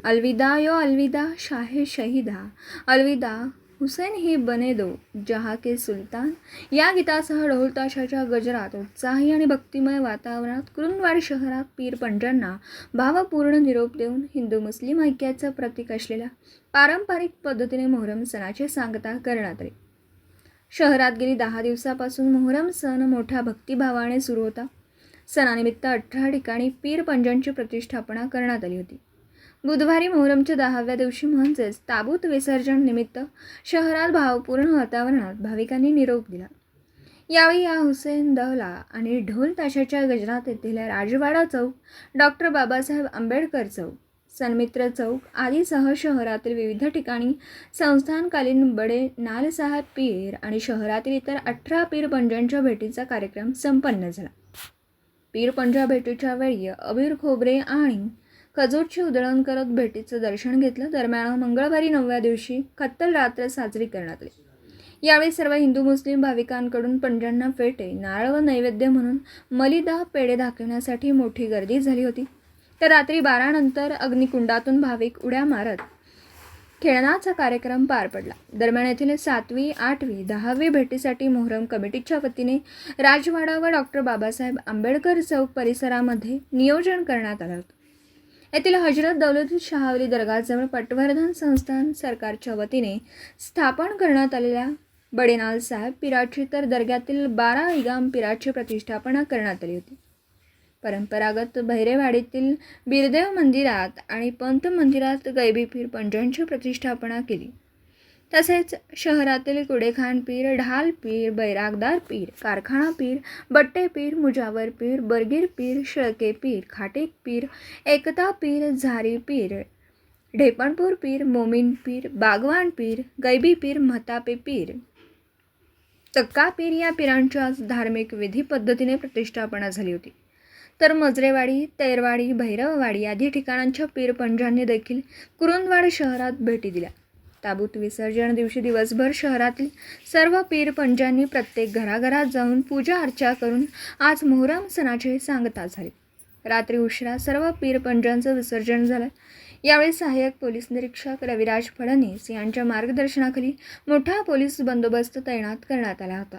अलविदा यो अलविदा शाहे शहीदा, अलविदा हुसेन ही बने दो जहा के सुलतान या गीतासह ढोल ताशाच्या गजरात उत्साही आणि भक्तिमय वातावरणात कुरुंदवाड शहरात पीर पंजांना भावपूर्ण निरोप देऊन हिंदू मुस्लिम ऐक्याचं प्रतीक असलेल्या पारंपरिक पद्धतीने मोहरम सणाची सांगता करण्यात आली. शहरात गेली 10 दिवसापासून मोहरम सण मोठ्या भक्तिभावाने सुरू होता. सणानिमित्त 18 ठिकाणी पीर पंजांची प्रतिष्ठापना करण्यात आली होती. बुधवारी मोहरमच्या 10व्या दिवशी म्हणजेच ताबूत विसर्जन निमित्त शहरात भावपूर्ण वातावरणात भाविकांनी निरोप दिला. यावेळी या हुसेन दहला आणि ढोल ताशाच्या गजरात येथील राजवाडा चौक, डॉक्टर बाबासाहेब आंबेडकर चौक, सन्मित्र चौक आदीसह शहरातील विविध ठिकाणी संस्थानकालीन बडे नालसाहेब पीर आणि शहरातील इतर 18 पीर पंजांच्या भेटीचा कार्यक्रम संपन्न झाला. पीर पंजा भेटीच्या वेळी अबीर खोबरे आणि खजूरची उधळण करत भेटीचं दर्शन घेतलं. दरम्यान मंगळवारी 9व्या दिवशी खत्तल रात्र साजरी करण्यात आली. यावेळी सर्व हिंदू मुस्लिम भाविकांकडून पंजांना फेटे, नारळ व नैवेद्य म्हणून मलिदा पेढे दाखवण्यासाठी मोठी गर्दी झाली होती. तर रात्री 12 नंतर अग्निकुंडातून भाविक उड्या मारत खेळण्याचा कार्यक्रम पार पडला. दरम्यान येथील 7वी, 8वी, 10वी भेटीसाठी मोहरम कमिटीच्या वतीने राजवाडा व डॉक्टर बाबासाहेब आंबेडकर चौक परिसरामध्ये नियोजन करण्यात आलं होतं. येथील हजरत दौलतशाह दर्गाजवळ पटवर्धन संस्थान सरकारच्या वतीने स्थापन करण्यात आलेल्या बडेनाल साहेब पीराची तर दर्ग्यातील 12 इगाम पीराची प्रतिष्ठापना करण्यात आली होती. परंपरागत भैरेवाडीतील बिरदेव मंदिरात आणि पंत मंदिरात गैबी पीर पंजांची प्रतिष्ठापना केली. तसेच शहरातील कुडेखान पीर, ढाल पीर, बैरागदार पीर, कारखाना पीर, बट्टे पीर, मुजावर पीर, बरगीर पीर, शेळके पीर, खाटीक पीर, एकता पीर, झारी पीर, ढेपणपूर पीर, मोमीन पीर, बागवान पीर, गैबी पीर, म्हातापे पीर, तक्का पीर या पीरांच्या धार्मिक विधी पद्धतीने प्रतिष्ठापना झाली होती. तर मजरेवाडी, तैरवाडी, भैरववाडी आदी ठिकाणांच्या पीर पंजांनी देखील कुरुंदवाड शहरात भेटी दिल्या. ताबूत विसर्जन दिवशी दिवसभर शहरातील सर्व पीर पंजांनी प्रत्येक घराघरात जाऊन पूजा अर्चा करून आज मोहरम सणाची सांगता झाली. रात्री उशिरा सर्व पीर पंजांचं विसर्जन झालं. यावेळी सहाय्यक पोलीस निरीक्षक रविराज फडणीस यांच्या मार्गदर्शनाखाली मोठा पोलीस बंदोबस्त तैनात करण्यात आला होता.